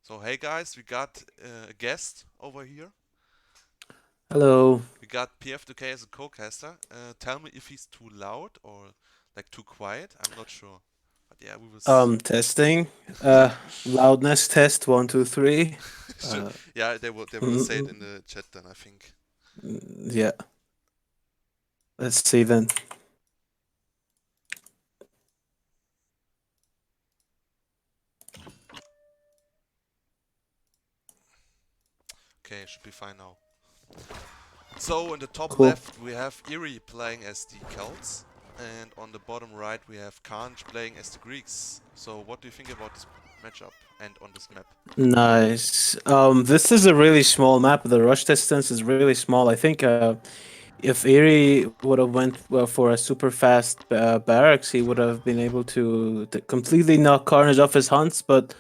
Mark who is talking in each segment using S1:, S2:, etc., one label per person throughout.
S1: So hey guys, we got a guest over here.
S2: Hello.
S1: We got PF2K as a co-caster. Tell me if he's too loud or like too quiet. I'm not sure. But yeah, we will.
S2: Testing. Loudness test 1 2 3.
S1: Should, yeah, they will say it
S2: Mm,
S1: in the chat then. I think.
S2: yeah. Let's see then.
S1: Okay, should be fine now. So in the top
S2: Cool.
S1: left we have Eery playing as the Celts, and on the bottom right we have Carnage playing as the Greeks. So what do you think about this matchup and on this map?
S2: Nice. This is a really small map. The rush distance is really small. I think if Eerie would have went for a super fast barracks, he would have been able to completely knock Carnage off his hunts, but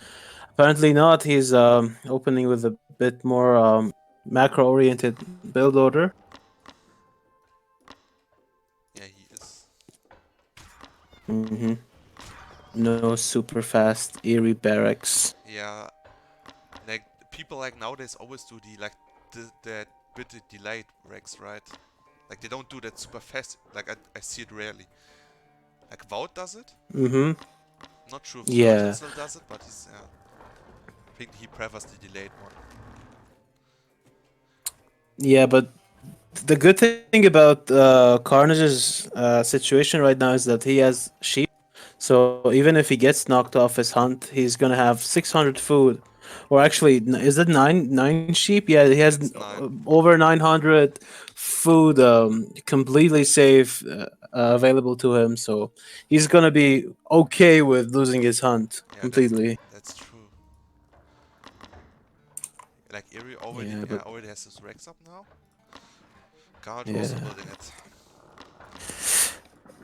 S2: apparently not. He's opening with a bit more macro-oriented build order.
S1: Yeah, he is.
S2: Mm-hmm. No super fast Eerie barracks.
S1: Yeah, like people like nowadays always do the like that bit delayed Rex, right? Like they don't do that super fast. Like I see it rarely. Like Vault does it.
S2: Mm-hmm.
S1: Not sure if Surgeon
S2: Yeah.
S1: still does it, but he's I think he prefers the delayed one.
S2: Yeah, but the good thing about Carnage's situation right now is that he has sheep. So even if he gets knocked off his hunt, he's gonna have 600 food. Or actually, is it nine sheep? Yeah, he has
S1: It's 9.
S2: over 900 food completely safe available to him. So he's gonna be okay with losing his hunt
S1: Yeah,
S2: completely.
S1: that's true. Like Eerie already
S2: Yeah, but
S1: already has his Rex up now. Garage also
S2: yeah.
S1: building it.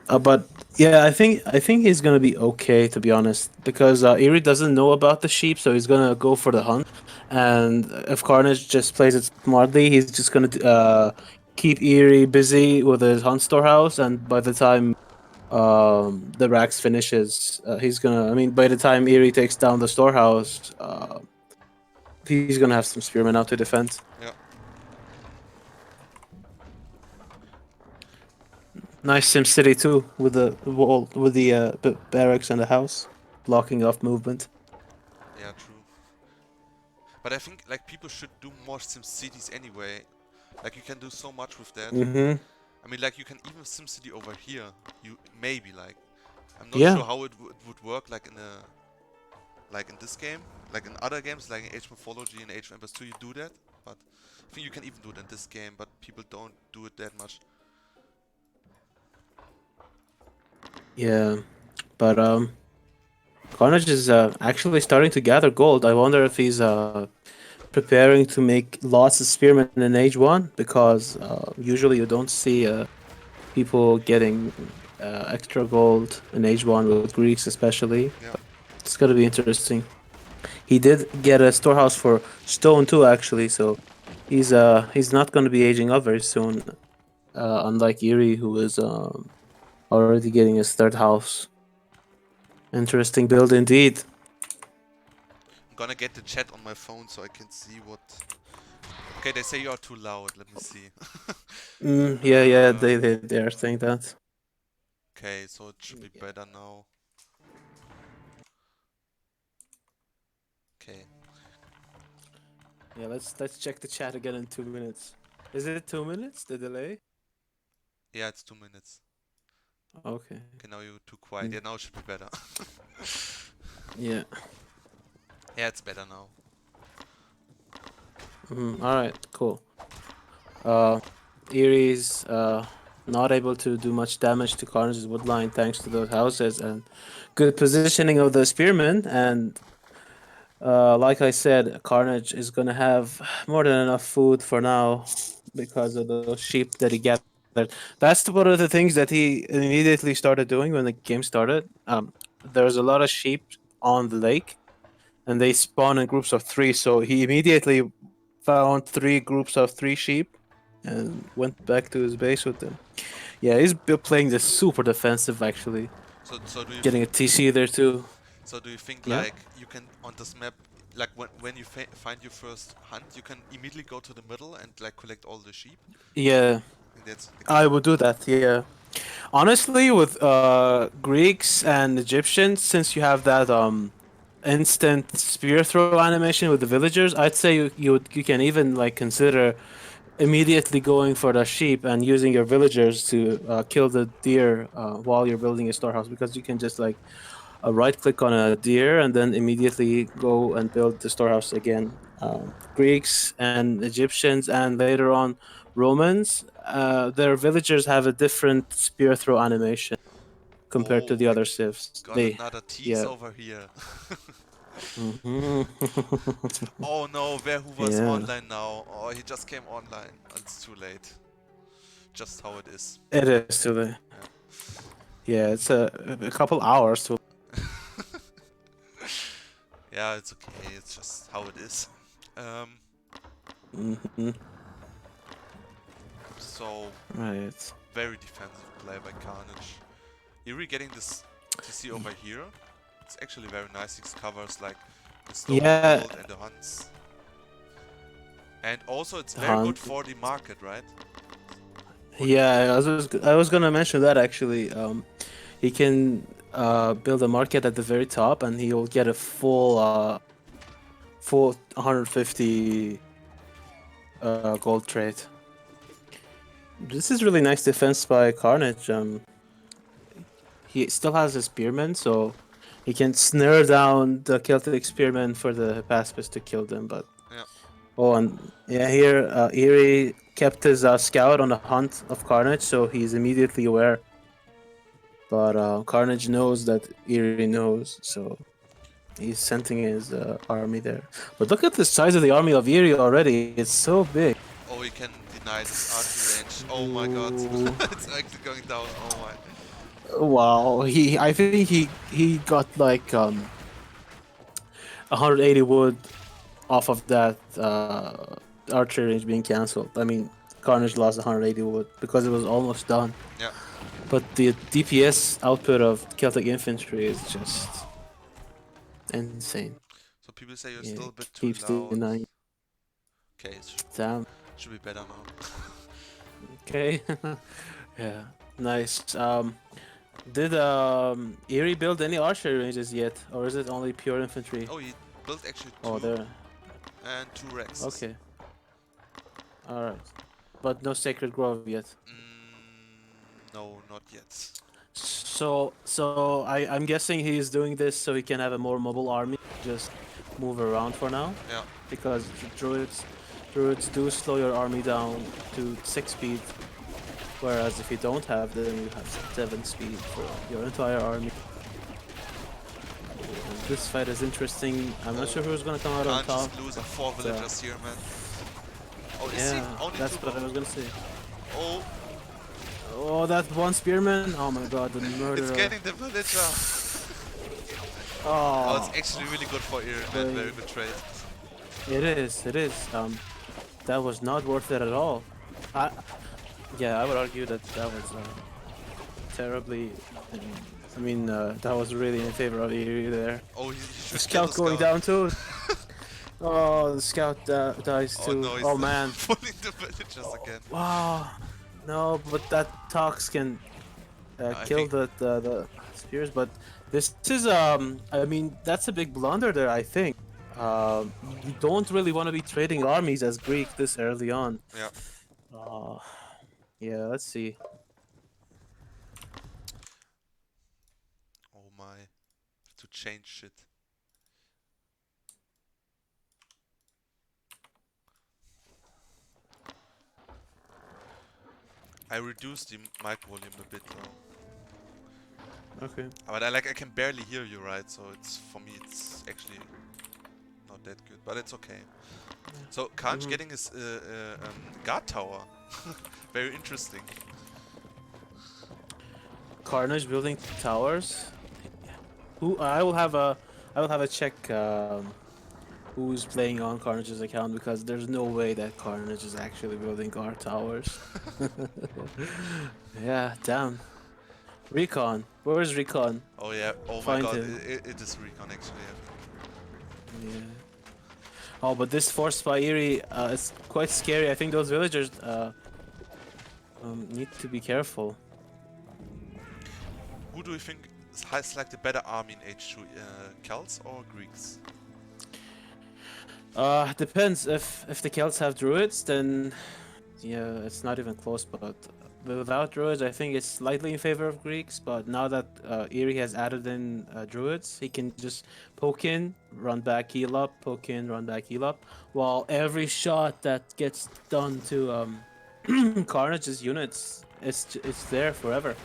S2: But yeah, I think he's gonna be okay to be honest because Eerie doesn't know about the sheep, so he's gonna go for the hunt. And if Carnage just plays it smartly, he's just gonna keep Eerie busy with his hunt storehouse, and by the time the Rax finishes, he's gonna. I mean, by the time Eerie takes down the storehouse, he's gonna have some spearmen out to defend.
S1: Yeah,
S2: Nice Sim City too, with the wall, with the barracks and the house blocking off movement.
S1: yeah, true. But I think like people should do more Sim Cities anyway. Like you can do so much with that.
S2: Mm-hmm.
S1: I mean, like you can even SimCity over here. You maybe like I'm not
S2: Yeah.
S1: sure how it would work like in this game, like in other games like in Age of Mythology and Age of Empires 2. You do that, but I think you can even do it in this game. But people don't do it that much.
S2: Yeah, but Carnage is actually starting to gather gold. I wonder if he's preparing to make lots of spearmen in Age 1 because usually you don't see people getting extra gold in Age 1 with Greeks especially.
S1: Yeah,
S2: It's gonna be interesting. He did get a storehouse for stone too, actually, so he's not gonna be aging up very soon. Unlike Eerie, who is already getting his third house. Interesting build indeed.
S1: I'm gonna get the chat on my phone so I can see what. Okay, they say you are too loud. Let me see.
S2: Yeah, yeah,
S1: uh,
S2: they are saying that.
S1: okay, so it should be better now. Okay,
S2: Yeah, let's check the chat again in 2 minutes. Is it 2 minutes? The delay?
S1: yeah, it's 2 minutes.
S2: Okay.
S1: Okay, now you're too quiet.
S2: Mm.
S1: Yeah, now it should be better.
S2: Yeah.
S1: Yeah, it's better now.
S2: All right. Cool. Uh, Eerie's not able to do much damage to Carnage's woodline thanks to those houses and good positioning of the spearmen. And like I said, Carnage is gonna have more than enough food for now because of those sheep that he gathered. That's one of the things that he immediately started doing when the game started. There's a lot of sheep on the lake, and they spawn in groups of three. So he immediately found 3 groups of 3 sheep and went back to his base with them. Yeah, he's playing this super defensive actually,
S1: So do you
S2: getting a TC there too.
S1: so do you think
S2: Yeah.
S1: like you can on this map like when you find your first hunt, you can immediately go to the middle and like collect all the sheep.
S2: Yeah,
S1: And that's
S2: I
S1: actually
S2: would do that. Yeah. Honestly, with Greeks and Egyptians, since you have that instant spear throw animation with the villagers, I'd say you can even like consider immediately going for the sheep and using your villagers to kill the deer while you're building a storehouse, because you can just like right click on a deer and then immediately go and build the storehouse again. Greeks and Egyptians and later on Romans, their villagers have a different spear throw animation compared to
S1: oh,
S2: the
S1: we
S2: other civs.
S1: got
S2: They,
S1: another tease
S2: yeah.
S1: over here.
S2: Mhm.
S1: Oh no, where who was
S2: Yeah,
S1: online now? Oh, he just came online. It's too late. Just how it is.
S2: it is today.
S1: Yeah.
S2: Yeah, it's a couple hours to.
S1: Yeah, it's okay. It's just how it is. Um,
S2: Mhm.
S1: so
S2: Right.
S1: very defensive play by Carnage. Eery getting this TC over here. It's actually very nice. He covers like the
S2: Yeah,
S1: Stonefield and the hunts. And also it's very
S2: Han.
S1: good for the market, right? For the
S2: Yeah, I was gonna mention that actually. He can build a market at the very top, and he'll get a full 150 gold trade. This is really nice defense by Carnage. He still has his spearmen, so he can snare down the Celtic spearmen for the pacifist to kill them. But
S1: yeah.
S2: oh, and yeah, here Eery kept his scout on the hunt of Carnage, so he's immediately aware. But Carnage knows that Eery knows, so he's sending his army there. But look at the size of the army of Eery already. It's so big.
S1: Oh, he can deny this archery range. Oh my god.
S2: Ooh.
S1: It's actually going down. Oh my.
S2: Wow. I think he got like 180 wood off of that archery range being cancelled. I mean, Carnage lost 180 wood because it was almost done.
S1: Yeah.
S2: But the DPS output of Celtic infantry is just insane.
S1: So people say you're
S2: Yeah,
S1: still a bit too
S2: keeps
S1: loud.
S2: denying.
S1: Okay, it
S2: Damn.
S1: should be better now.
S2: Okay. Yeah. Nice. Did Eerie build any archery ranges yet, or is it only pure infantry?
S1: Oh, he built actually
S2: Oh,
S1: two
S2: there.
S1: and two Rexes.
S2: Okay. All right. But no Sacred Grove yet.
S1: No, not yet.
S2: So I'm guessing he's doing this so he can have a more mobile army, just move around for now,
S1: Yeah.
S2: because druids do slow your army down to 6 speed, whereas if you don't have them, you have 7 speed for your entire army. And this fight is interesting. I'm not sure who's gonna come out on
S1: Can't
S2: top.
S1: just lose 4
S2: but,
S1: villagers here, man. Oh, is he
S2: Yeah,
S1: only
S2: that's
S1: 2
S2: what I
S1: though?
S2: was gonna say.
S1: Oh,
S2: Oh, that one spearman! Oh my god, the murderer!
S1: it's getting the villager. Oh, it's
S2: Oh,
S1: actually really good for Eery, man.
S2: Wait.
S1: Very good trade.
S2: it is. It is. That was not worth it at all. I, yeah, I would argue that that was terribly. I mean, that was really in favor of Eerie there.
S1: Oh, he
S2: The
S1: should kill
S2: scout
S1: the
S2: going
S1: scout.
S2: down too. Oh, the scout dies
S1: Oh
S2: too.
S1: no, he's
S2: Oh man.
S1: pulling the villagers again.
S2: Wow. No, but that Tox can
S1: I
S2: kill
S1: think
S2: the spears. But this is I mean, that's a big blunder there. I think. You don't really want to be trading armies as Greek this early on.
S1: yeah.
S2: Uh, yeah, let's see.
S1: Oh my, to change shit. I reduced the mic volume a bit though.
S2: Okay.
S1: But I can barely hear you, right? So it's for me it's actually not that good, but it's okay. So Carnage getting his guard tower. Very interesting.
S2: Carnage building towers. Who I will have a check who's playing on Carnage's account, because there's no way that Carnage is actually building guard towers. Yeah, damn. Recon. Where's Recon?
S1: Oh yeah. Oh my
S2: Find
S1: god.
S2: him.
S1: It is recon actually.
S2: Yeah. Oh, but this force by Eery is quite scary. I think those villagers need to be careful.
S1: Who do you think has like the better army in H2, Celts or Greeks?
S2: Depends. If the Celts have druids, then yeah, it's not even close. But without druids, I think it's slightly in favor of Greeks. But now that Eery has added in druids, he can just poke in, run back, heal up, poke in, run back, heal up. While every shot that gets done to Carnage's units, it's there forever.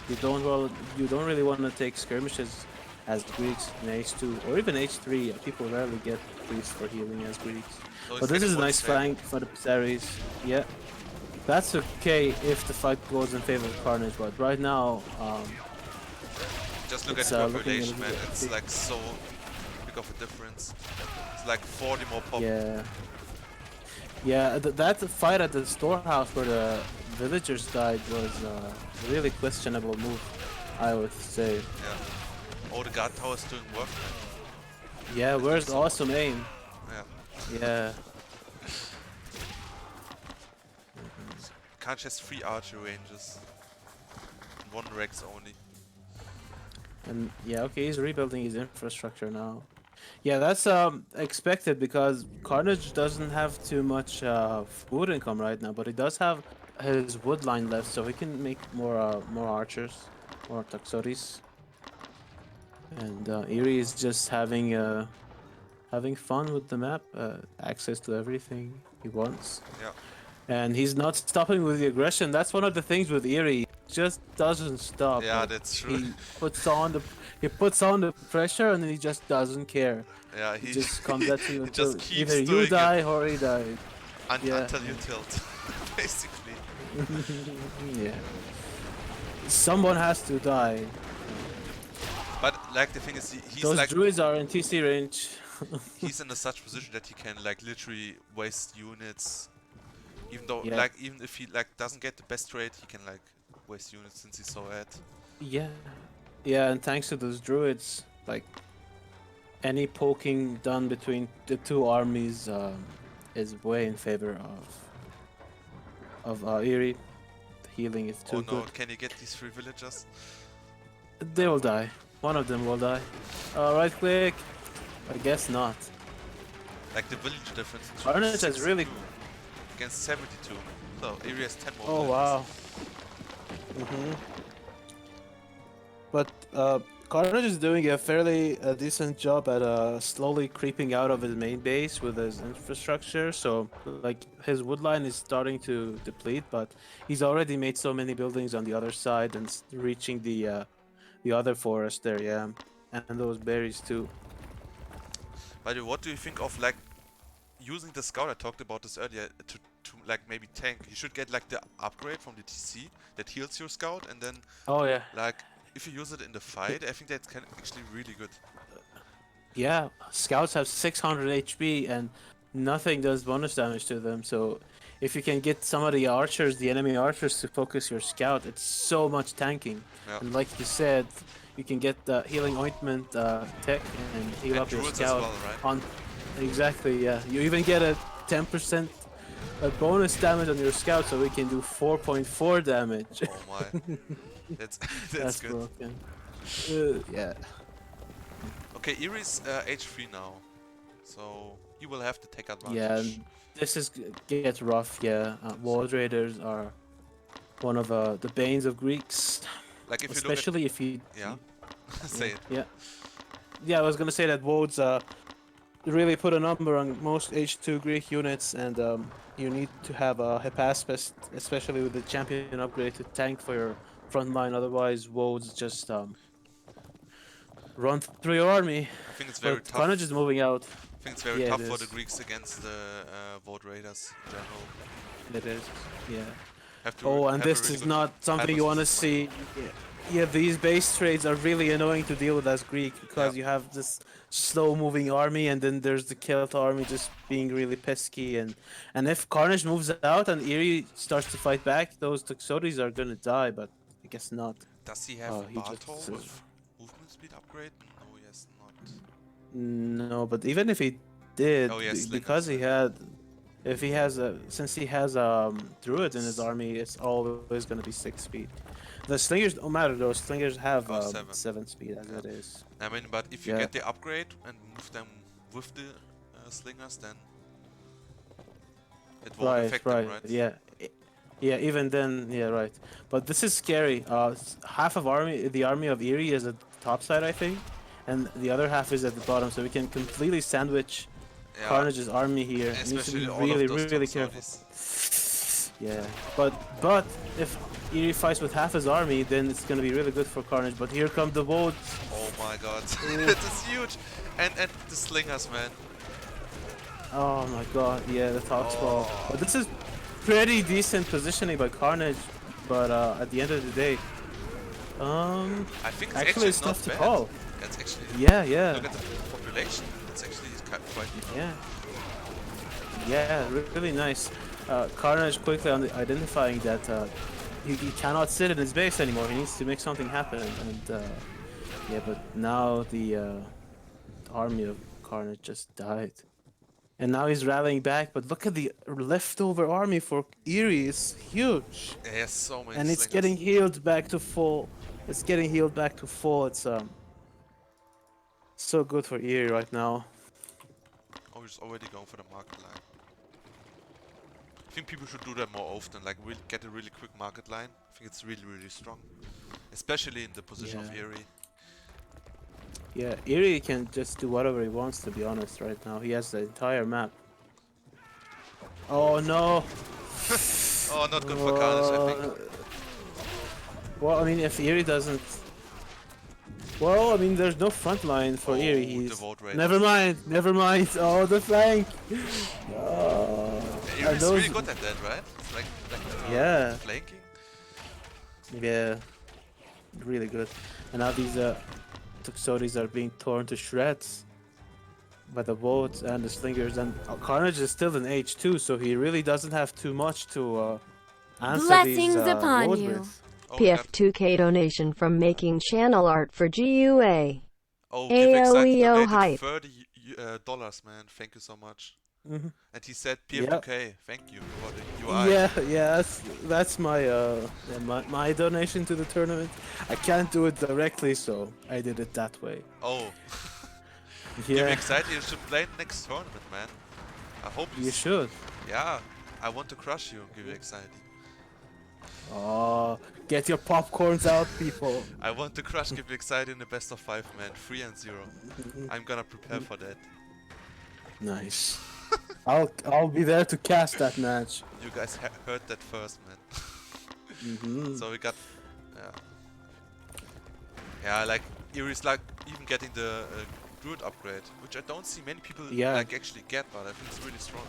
S2: You don't really want to take skirmishes as Greeks in H2 or even H3. People rarely get priests for healing as Greeks.
S1: So
S2: But this is a nice
S1: flank.
S2: flank for the Beorix. Yeah, that's okay if the fight goes in favor of Carnage. But right now,
S1: Just look at
S2: it's,
S1: the
S2: looking a
S1: population,
S2: little
S1: man.
S2: bit
S1: It's
S2: big.
S1: like so big of a difference. It's like 40 more pop.
S2: Yeah, yeah. That fight at the storehouse where the villagers died was a really questionable move, I would say.
S1: Yeah. Oh, the guard tower is doing work, man.
S2: Yeah,
S1: It's
S2: where's
S1: doing so
S2: awesome aim?
S1: Yeah.
S2: Yeah.
S1: Can't just 3 archer ranges. And 1 Rex only.
S2: And yeah, okay, he's rebuilding his infrastructure now. Yeah, that's expected because Carnage doesn't have too much food income right now, but he does have his wood line left, so he can make more archers, more Taxoris. And Eery is just having fun with the map, access to everything he wants.
S1: Yeah.
S2: And he's not stopping with the aggression. That's one of the things with Eery. He just doesn't stop.
S1: Yeah,
S2: Like,
S1: that's true.
S2: he puts on the pressure and he just doesn't care.
S1: Yeah,
S2: He just comes at you
S1: he
S2: until
S1: just keeps
S2: either you
S1: doing
S2: die or he dies.
S1: it
S2: Yeah.
S1: until you tilt, basically.
S2: Yeah. Someone has to die.
S1: But like the thing is, he's
S2: Those
S1: like
S2: druids are in TC range.
S1: he's in a such position that he can like literally waste units. Even though
S2: Yeah.
S1: like even if he like doesn't get the best trade, he can like waste units since he's so ahead.
S2: Yeah. Yeah, and thanks to those druids, like any poking done between the two armies is way in favor of Eerie. The healing is too
S1: Oh no,
S2: good.
S1: can he get these 3 villagers?
S2: They will die. One of them will die. Right click. I guess not.
S1: Like the village difference. is
S2: Carnage has
S1: 62
S2: really.
S1: against 72. So Eery has 10 more.
S2: Oh
S1: villages.
S2: wow. But Carnage is doing a fairly decent job at slowly creeping out of his main base with his infrastructure. So like his wood line is starting to deplete, but he's already made so many buildings on the other side and reaching the other forest there. Yeah, and those berries too.
S1: By the way, what do you think of like using the scout? I talked about this earlier to like maybe tank. You should get like the upgrade from the TC that heals your scout, and then
S2: Oh yeah.
S1: like if you use it in the fight, I think that's actually really good.
S2: Yeah, scouts have 600 HP and nothing does bonus damage to them. So if you can get some of the archers, the enemy archers, to focus your scout, it's so much tanking.
S1: Yeah.
S2: And like you said, you can get the healing ointment tech and heal
S1: And
S2: up your
S1: druids as
S2: scout.
S1: well, right?
S2: On exactly, yeah. You even get a 10% bonus damage on your scout, so we can do 4.4 damage.
S1: Oh my, that's that's good.
S2: broken. Yeah.
S1: Okay, Eerie's H3 now, so you will have to take advantage.
S2: Yeah, and this gets rough. Yeah, World Raiders are one of the banes of Greeks,
S1: Like if
S2: especially if you.
S1: you look at say it.
S2: Yeah. Yeah, I was gonna say that Wodes really put a number on most H2 Greek units, and you need to have a Hypaspes, especially with the champion upgrade, to tank for your front line. Otherwise, Wodes just run through your army.
S1: I think it's very
S2: But
S1: tough.
S2: Carnage is moving out.
S1: I think it's very
S2: Yeah,
S1: tough
S2: it
S1: for the
S2: is.
S1: Greeks against the Void Raiders in general.
S2: It is. Yeah.
S1: Have to
S2: Oh, and
S1: have a
S2: this
S1: really
S2: is
S1: good
S2: not something you want to
S1: hyperspace
S2: see. Yeah, these base trades are really annoying to deal with as Greek because
S1: Yeah.
S2: you have this slow-moving army, and then there's the Celt army just being really pesky. And if Carnage moves out and Eerie starts to fight back, those Toxotes are gonna die. But I guess not.
S1: Does he have
S2: Oh,
S1: a
S2: he
S1: Bartol
S2: just-
S1: with movement speed upgrade? No, he has not.
S2: No, but even if he did
S1: Oh, yeah, slingers,
S2: because he
S1: yeah.
S2: had. If he has a, since he has druid in his army, it's always gonna be 6 speed. The slingers don't matter though. Slingers have
S1: Oh, 7.
S2: 7 speed as
S1: Yeah.
S2: it is.
S1: I mean, but if you
S2: Yeah.
S1: get the upgrade and move them with the slingers, then it won't
S2: Right.
S1: affect them,
S2: Right.
S1: right?
S2: Yeah. Yeah. Even then, yeah. Right. But this is scary. Half of the army of Eerie is at the top side, I think, and the other half is at the bottom. So we can completely sandwich
S1: Yeah,
S2: Carnage's army here. Needs to be
S1: especially all
S2: really,
S1: of those
S2: really
S1: top
S2: careful.
S1: sorties.
S2: Yeah, but if Eerie fights with half his army, then it's gonna be really good for Carnage. But here come the boats.
S1: Oh my god, it is huge! And the slingers, man.
S2: Oh my god, yeah, the Tox Ball.
S1: Oh.
S2: But this is pretty decent positioning by Carnage. But at the end of the day,
S1: I think it's
S2: actually it's
S1: not
S2: tough to
S1: bad.
S2: call.
S1: It's actually,
S2: Yeah, yeah,
S1: look at the population. It's actually quite even.
S2: yeah, yeah, really nice. Carnage quickly identifying that he cannot sit in his base anymore. He needs to make something happen. And yeah, but now the army of Carnage just died. And now he's rallying back, but look at the leftover army for Eerie. It's huge.
S1: It has so many
S2: And it's
S1: slingers.
S2: getting healed back to full. It's getting healed back to full. It's so good for Eerie right now.
S1: Oh, he's already going for the market line. I think people should do that more often, like really get a really quick market line. I think it's really, really strong. Especially in the position of
S2: Yeah.
S1: Eerie.
S2: Yeah, Eerie can just do whatever he wants, to be honest, right now. He has the entire map. Oh no!
S1: Oh, not good for Carnage, I think.
S2: Well, I mean, if Eerie doesn't... Well, I mean, there's no front line for
S1: Oh,
S2: Eerie.
S1: the
S2: He's...
S1: vote rate.
S2: Never mind, never mind. Oh, the flank! Oh,
S1: Yeah, Eerie's
S2: those-
S1: really good at that, right? It's like
S2: Yeah.
S1: flanking.
S2: Yeah, really good. And now these Tuxodis are being torn to shreds by the boats and the slingers. And Carnage is still in H2, so he really doesn't have too much to answer
S3: Blessings
S2: these
S3: upon
S2: woes
S3: you.
S2: with.
S1: Oh, we got,
S4: PF2K donation from making channel art for GUA.
S1: oh, give excited
S4: AOEO
S1: donated
S4: hype.
S1: $30, man. Thank you so much.
S2: Mhm.
S1: And he said
S2: Yep.
S1: PF2K. Thank you for the UI.
S2: Yeah, that's my my donation to the tournament. I can't do it directly, so I did it that way.
S1: Oh, give
S2: Yeah,
S1: excited. You should play next tournament, man. I hope
S2: you should.
S1: Yeah, I want to crush you, give excited.
S2: Oh, get your popcorns out, people.
S1: I want to crush give excited in the best of 5, man. 3 and 0. I'm gonna prepare for that.
S2: Nice. I'll be there to cast that match.
S1: You guys heard that first, man. So we got, yeah, like Eerie's like even getting the druid upgrade, which I don't see many people
S2: Yeah.
S1: like actually get, but I think it's really strong.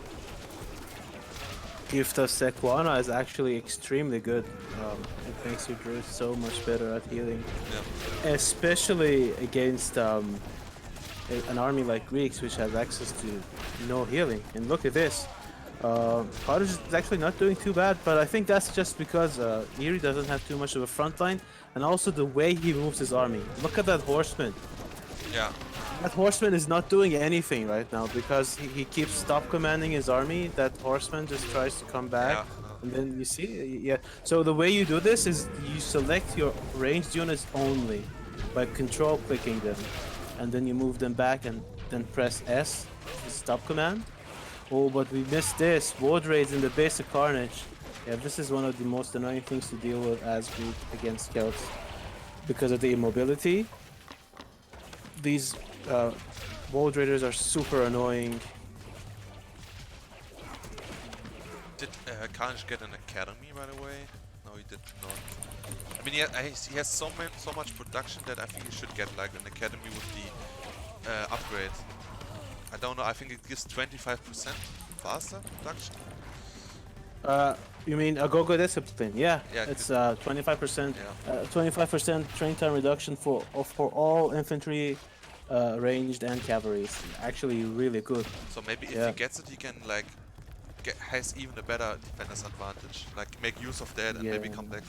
S2: Gift of Sequana is actually extremely good. It makes your druid so much better at healing,
S1: Yeah.
S2: especially against an army like Greeks, which has access to no healing. And look at this. Carnage is actually not doing too bad, but I think that's just because Eerie doesn't have too much of a front line, and also the way he moves his army. Look at that horseman.
S1: Yeah.
S2: That horseman is not doing anything right now because he keeps stop commanding his army. That horseman just tries to come back.
S1: Yeah.
S2: And then you see, yeah. So the way you do this is you select your ranged units only by control clicking them. And then you move them back and then press S, the stop command. Oh, but we missed this. Ward raids in the base of Carnage. Yeah, this is one of the most annoying things to deal with as group against scouts. Because of the immobility. These ward raiders are super annoying.
S1: Did Carnage get an academy, by the way? No, he did not. I mean, he has so much production that I think he should get like an academy with the upgrade. I don't know. I think it gives 25% faster production.
S2: You mean Agogo Discipline? Yeah,
S1: Yeah,
S2: it's 25%.
S1: Yeah.
S2: 25% train time reduction for all infantry, ranged and cavalry. It's actually really good.
S1: So maybe if
S2: Yeah.
S1: he gets it, he can like has even a better defender's advantage. Like make use of that and maybe
S2: Yeah.
S1: come back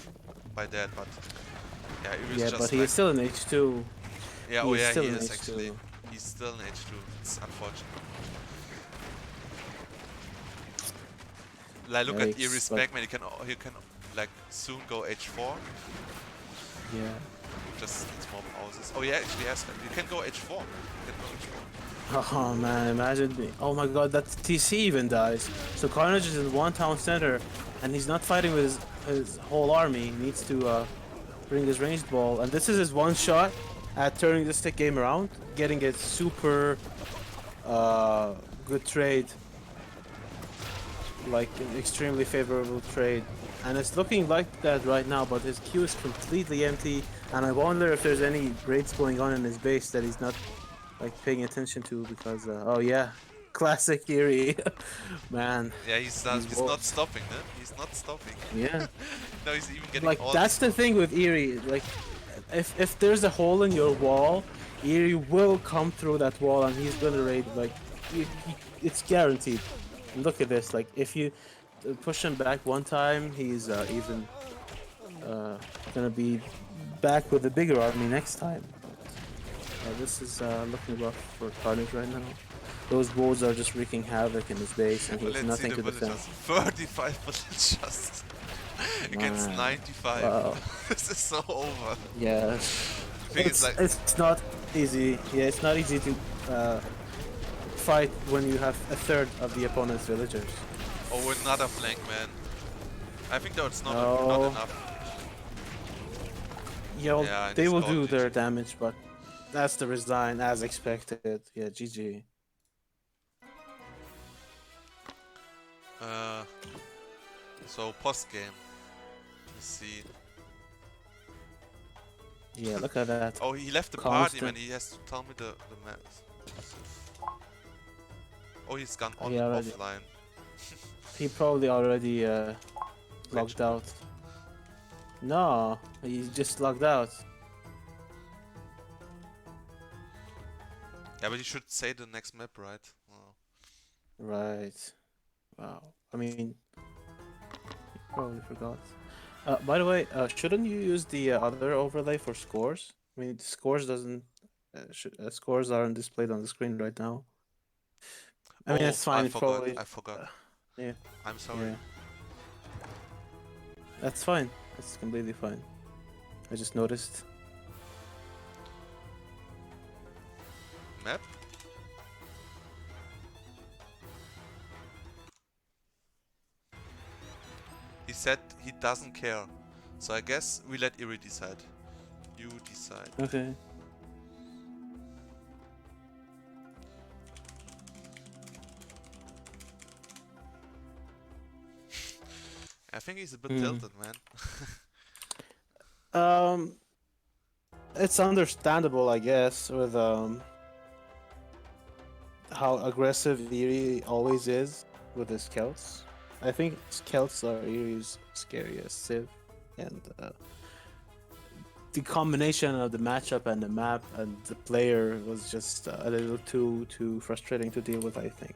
S1: by that. But yeah, it was
S2: Yeah,
S1: just
S2: but he
S1: like,
S2: is still in H2.
S1: Yeah,
S2: He
S1: oh
S2: is
S1: yeah,
S2: still
S1: he
S2: in
S1: is
S2: H2.
S1: actually. He's still in H2. It's unfortunate. Like, look at Eery's
S2: Yikes, but
S1: backman. He can like soon go H4.
S2: yeah.
S1: Just needs more pauses. Oh yeah, actually has. You can go H4. You can go H4.
S2: Oh man, imagine me. Oh my god, that TC even dies. So Carnage is in one town center, and he's not fighting with his whole army. He needs to bring his ranged ball, and this is his one shot at turning this game around, getting a super good trade, like an extremely favorable trade. And it's looking like that right now, but his queue is completely empty, and I wonder if there's any raids going on in his base that he's not like paying attention to because oh yeah, classic Eery, man,
S1: Yeah, he's
S2: these
S1: not
S2: wolves.
S1: stopping, huh? He's not stopping.
S2: Yeah,
S1: No, he's even getting
S2: like
S1: all
S2: that's
S1: this.
S2: the thing with Eery. Like, if there's a hole in your wall, Eery will come through that wall and he's gonna raid. Like, it's guaranteed. Look at this. Like, if you push him back one time, he's even uh, gonna be back with a bigger army next time. This is looking rough for Carnage right now. Those wolves are just wreaking havoc in his base, and he
S1: Well,
S2: has
S1: let's see
S2: nothing
S1: the
S2: to defend.
S1: villagers. 35 villagers against
S2: Man,
S1: 95.
S2: wow.
S1: This is so over.
S2: Yeah,
S1: The thing is like,
S2: it's not easy. Yeah, it's not easy to fight when you have a third of the opponent's villagers.
S1: oh, another flank, man. I think though it's not
S2: Oh,
S1: enough.
S2: yeah, well,
S1: Yeah, and
S2: they
S1: he's
S2: will
S1: called
S2: do their
S1: GG.
S2: damage, but that's the resign as expected. Yeah, GG.
S1: Uh, so post game. Let's see.
S2: Yeah, look at that.
S1: Oh, he left the party, man.
S2: Constant.
S1: He has to tell me the math. Oh, he's gone
S2: He already.
S1: offline.
S2: He probably already
S1: Rage
S2: logged out. No, he just logged out.
S1: Yeah, but you should say the next map, right? Oh.
S2: Right. Wow. I mean, he probably forgot. By the way, shouldn't you use the other overlay for scores? I mean, scores doesn't. Scores aren't displayed on the screen right now. I mean,
S1: Oh,
S2: that's
S1: I
S2: fine. It
S1: forgot.
S2: probably.
S1: I forgot.
S2: Uh, yeah.
S1: I'm sorry.
S2: Yeah. That's fine. That's completely fine. I just noticed.
S1: Map? He said he doesn't care. So I guess we let Eery decide. You decide.
S2: Okay.
S1: I think he's a bit
S2: Hmm.
S1: tilted, man.
S2: Um, it's understandable, I guess, with how aggressive Eerie always is with his scouts. I think scouts are Eerie's scariest civ, and the combination of the matchup and the map and the player was just a little too frustrating to deal with, I think.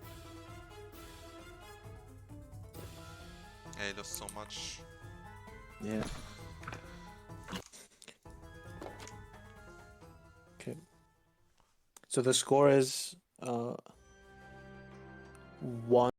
S1: Yeah, he lost so much.
S2: Yeah. Okay. So the score is 1.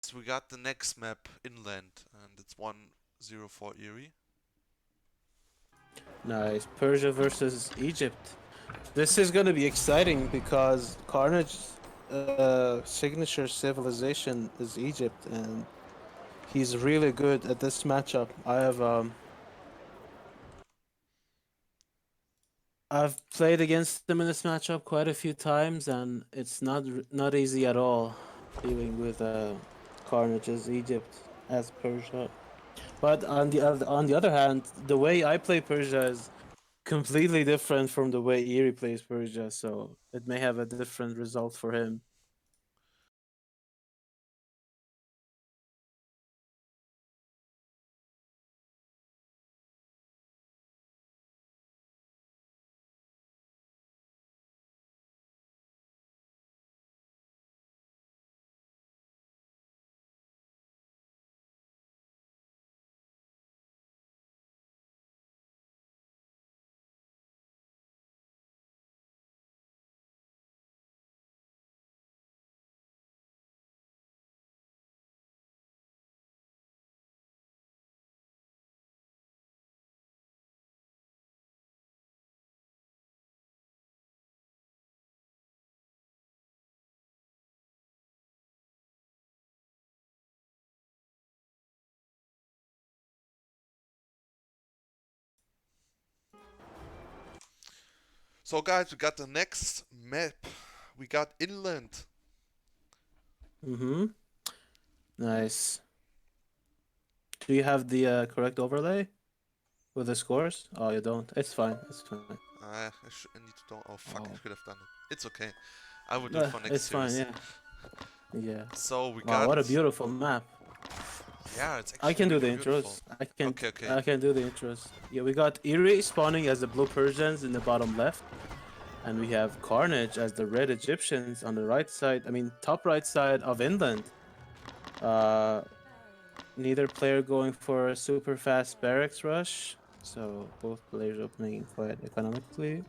S1: So we got the next map inland, and it's 104 Eerie.
S2: Nice. Persia versus Egypt. This is gonna be exciting because Carnage's signature civilization is Egypt, and he's really good at this matchup. I've played against him in this matchup quite a few times, and it's not easy at all dealing with Carnage's Egypt as Persia. But on the other hand, the way I play Persia is completely different from the way Eery plays Persia, so it may have a different result for him.
S1: So guys, we got the next map. We got inland.
S2: Mm-hmm. Nice. Do you have the correct overlay with the scores? Oh, you don't. It's fine. It's fine.
S1: I need to do. Oh fuck! I
S2: Oh.
S1: should have done it. It's okay. I will do it for next
S2: It's fine.
S1: series.
S2: Yeah. Yeah.
S1: So we
S2: Wow,
S1: got.
S2: what a beautiful map.
S1: Yeah, it's
S2: I
S1: actually
S2: can do the
S1: really beautiful.
S2: intros. I can.
S1: Okay.
S2: I can do the intros. Yeah, we got Eery spawning as the blue Persians in the bottom left, and we have Carnage as the red Egyptians on the right side. I mean, top right side of inland. Uh, neither player going for a super fast barracks rush, so both players opening quite economically.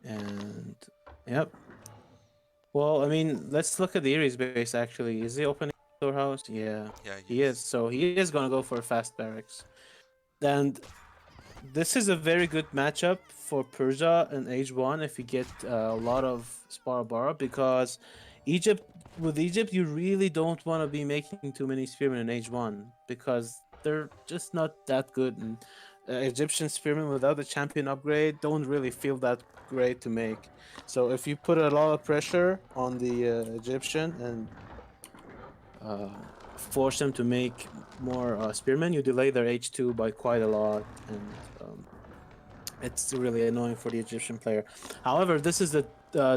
S2: And yep. Well, I mean, let's look at the Eerie's base actually. Is he opening storehouse? Yeah,
S1: Yeah,
S2: he is. So he is gonna go for a fast barracks. And this is a very good matchup for Persia and H1 if you get a lot of Sparabara, because with Egypt you really don't want to be making too many spearmen in H1 because they're just not that good, and Egyptian spearmen without the champion upgrade don't really feel that great to make. So if you put a lot of pressure on the Egyptian and force them to make more spearmen, you delay their H2 by quite a lot, and it's really annoying for the Egyptian player. However, this is a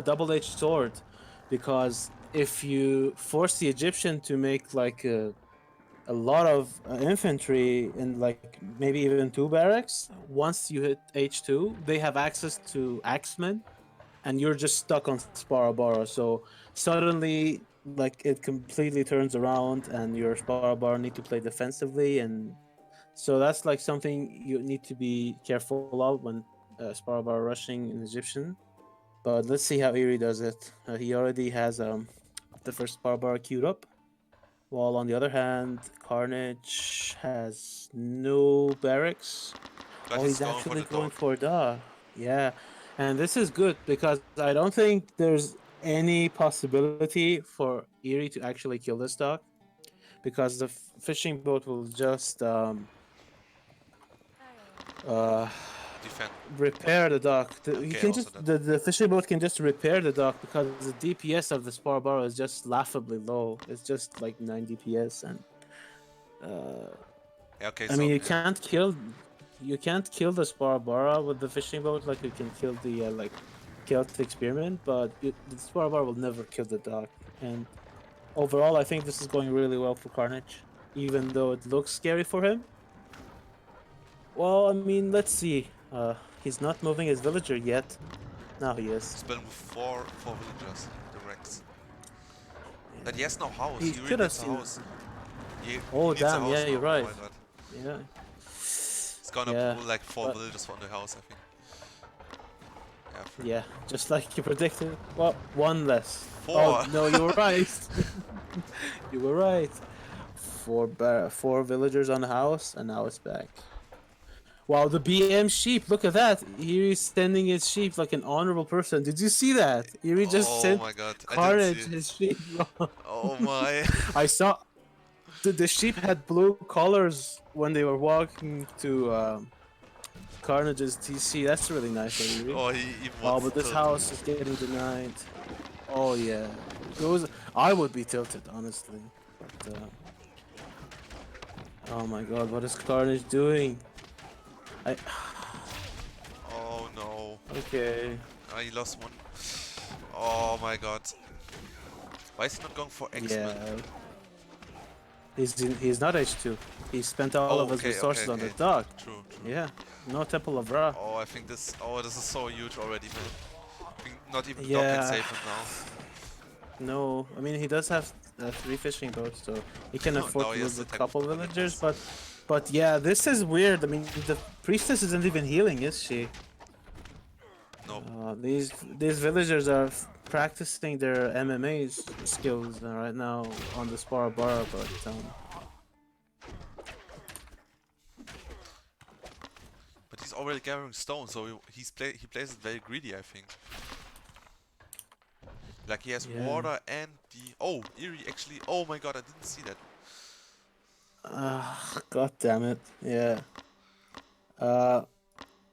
S2: double-edged sword, because if you force the Egyptian to make like a lot of infantry and like maybe even 2 barracks, once you hit H2, they have access to axemen, and you're just stuck on Sparabara. So suddenly, like, it completely turns around, and your Sparabara need to play defensively, and so that's like something you need to be careful of when Sparabara rushing an Egyptian. But let's see how Eery does it. He already has the first Sparabara queued up. While on the other hand, Carnage has no barracks.
S1: but
S2: Oh,
S1: he's
S2: he's
S1: going for
S2: actually
S1: the
S2: going
S1: dog.
S2: for Da. Yeah. And this is good because I don't think there's any possibility for Eerie to actually kill this dog, because the fishing boat will just uh,
S1: Defend.
S2: repair the dock. You
S1: Okay,
S2: can
S1: also
S2: just
S1: that.
S2: the fishing boat can just repair the dock because the DPS of the Sparabara is just laughably low. It's just like 9 DPS, and
S1: Yeah, okay,
S2: I
S1: so
S2: mean
S1: yeah.
S2: you can't kill the Sparabara with the fishing boat like you can kill the like Celtic spearmen, but the Sparabara will never kill the dock. And overall, I think this is going really well for Carnage, even though it looks scary for him. Well, I mean, let's see. He's not moving his villager yet. Now he is.
S1: He's building with four villagers, the Rex. But he
S2: Yeah.
S1: has no house.
S2: He
S1: He really
S2: could have
S1: needs a
S2: seen.
S1: house. He
S2: Oh,
S1: needs a
S2: damn!
S1: house
S2: Yeah,
S1: now.
S2: you're
S1: Oh
S2: right.
S1: my god.
S2: Yeah,
S1: He's gonna
S2: yeah,
S1: pull like 4
S2: but
S1: villagers from the house, I think. Yeah, 3.
S2: yeah, just like you predicted. Well, one less. Oh
S1: 4!
S2: no, you were right. You were right. Four villagers on the house, and now it's back. Wow, the BM sheep, look at that. Eerie's sending his sheep like an honorable person. Did you see that? Eerie just
S1: Oh
S2: sent
S1: my god, I didn't see
S2: Carnage
S1: it.
S2: his sheep.
S1: Oh my.
S2: I saw the sheep had blue collars when they were walking to Carnage's TC. That's really nice of Eerie.
S1: Oh, he even
S2: Oh,
S1: wants
S2: but this
S1: to.
S2: house is getting denied. Oh yeah, those I would be tilted honestly. But, oh my god, what is Carnage doing? I
S1: Oh no.
S2: okay.
S1: Oh, he lost one. Oh my god. Why is he not going for X-Men?
S2: Yeah, he's not H2. He spent all of his resources on the dock.
S1: True, true.
S2: Yeah, no Temple of Ra.
S1: Oh, I think this. Oh, this is so huge already, man. I think not even the dog
S2: Yeah.
S1: can save him now.
S2: No, I mean he does have 3 fishing boats, so he can afford
S1: Now
S2: to
S1: he has
S2: lose a
S1: the
S2: couple
S1: technical
S2: villagers.
S1: abilities.
S2: But yeah, this is weird. I mean, the priestess isn't even healing, is she?
S1: Nope.
S2: These villagers are practicing their MMA skills right now on the Sparabara, but
S1: But he's already gathering stone, so he plays it very greedy, I think. Like he has
S2: Yeah.
S1: water and the. Oh, Eery actually. Oh my god, I didn't see that.
S2: god damn it, yeah.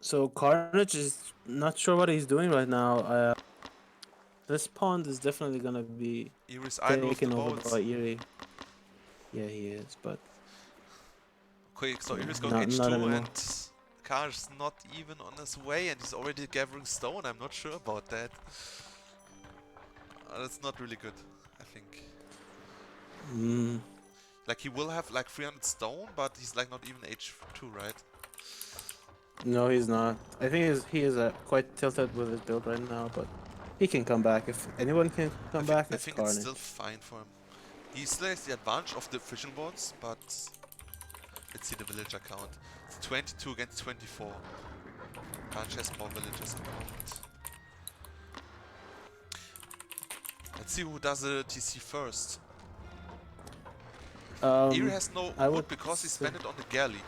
S2: So Carnage is not sure what he's doing right now. This pond is definitely gonna be
S1: Eery's idle with the
S2: taken over
S1: boats.
S2: by Eery. Yeah, he is, but
S1: Okay, so
S2: yeah,
S1: Eery's going
S2: not
S1: H2
S2: anymore.
S1: and Carnage is not even on his way and he's already gathering stone. I'm not sure about that. That's not really good, I think. Like he will have like 300 stone, but he's like not even H2, right?
S2: No, he's not. I think he is quite tilted with his build right now, but he can come back. If anyone can come back,
S1: I
S2: it's
S1: think it's
S2: Carnage.
S1: still fine for him. He still has the advantage of the fishing boats, but let's see the villager count. It's 22 against 24. Carnage has more villagers at the moment. Let's see who does the TC first. Eery has no
S2: I
S1: wood
S2: would
S1: because he
S2: say-
S1: spent it on the galley.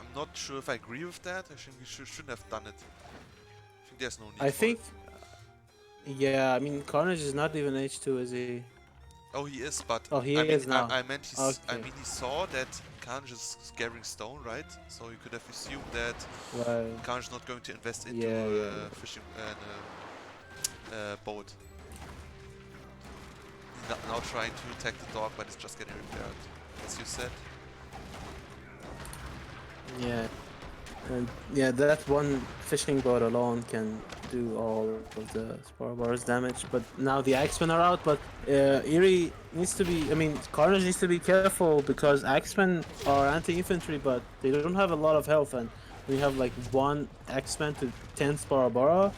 S1: I'm not sure if I agree with that. I think he shouldn't have done it. I think there's no need
S2: I
S1: for
S2: think,
S1: it.
S2: yeah, I mean Carnage is not even H2, is he?
S1: Oh, he is, but
S2: Oh, he
S1: I mean,
S2: is now.
S1: I meant I
S2: Okay.
S1: mean, he saw that Carnage is gathering stone, right? So you could have assumed that
S2: Well,
S1: Carnage is not going to invest into
S2: Yeah.
S1: fishing boat. He's now trying to attack the dog, but it's just getting repaired, as you said.
S2: yeah. And yeah, that one fishing boat alone can do all of the Sparabar's damage. But now the Axemen are out, but Eery needs to be, I mean, Carnage needs to be careful because Axemen are anti-infantry, but they don't have a lot of health. And when you have like one Axeman to 10 Sparabara,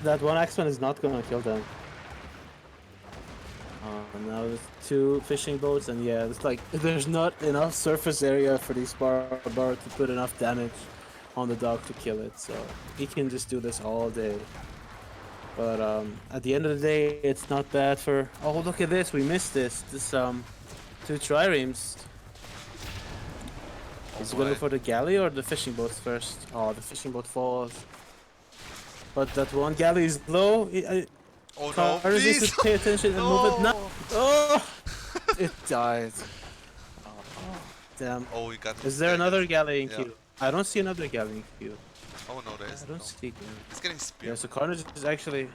S2: that one Axeman is not gonna kill them. Now there's 2 fishing boats, and yeah, it's like there's not enough surface area for these Sparabara to put enough damage on the dog to kill it, so he can just do this all day. But at the end of the day, it's not bad for. Oh, look at this! We missed this. 2 triremes. Is he gonna go for the galley or the fishing boat first? Oh, the fishing boat falls. But that one galley is low.
S1: Oh no,
S2: Carnage needs
S1: please!
S2: to pay attention and move it now. Oh, it died. Oh, damn.
S1: Oh, we got.
S2: Is there another galley in
S1: Yeah.
S2: queue? I don't see another galley in queue.
S1: Oh no, there
S2: I
S1: isn't.
S2: don't
S1: No.
S2: see.
S1: He's getting
S2: Yeah,
S1: speared.
S2: so Carnage is actually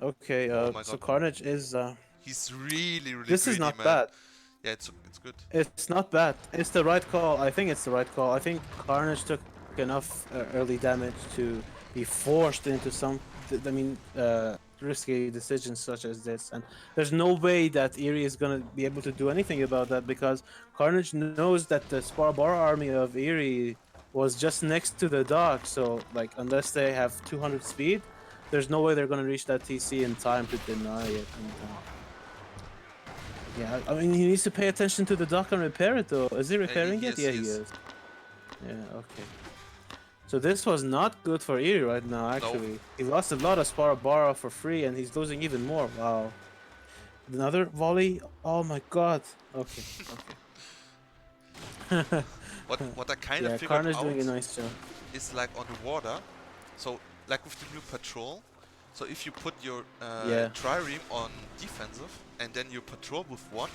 S2: okay.
S1: Oh my
S2: So
S1: God.
S2: Carnage is.
S1: He's really, really.
S2: This is
S1: greedy,
S2: not
S1: man.
S2: bad.
S1: Yeah, it's good.
S2: It's not bad. It's the right call. I think it's the right call. I think Carnage took enough early damage to be forced into some. I mean, risky decisions such as this, and there's no way that Eery is gonna be able to do anything about that because Carnage knows that the Sparabara army of Eery was just next to the dock. So, like, unless they have 200 speed, there's no way they're gonna reach that TC in time to deny it. And, yeah, I mean, he needs to pay attention to the dock and repair it, though. Is he repairing
S1: he
S2: it?
S1: is,
S2: Yeah,
S1: he
S2: he
S1: is.
S2: is. Yeah, okay. So this was not good for Eery right now, actually. He lost a lot of Sparabara for free, and he's losing even more. Wow. Another volley? Oh my god. Okay, okay.
S1: What I kind of
S2: Yeah,
S1: figured
S2: Carnage
S1: out
S2: doing a nice job.
S1: is like on the water. So like with the new patrol. So if you put your
S2: Yeah.
S1: trireme on defensive and then you patrol with one,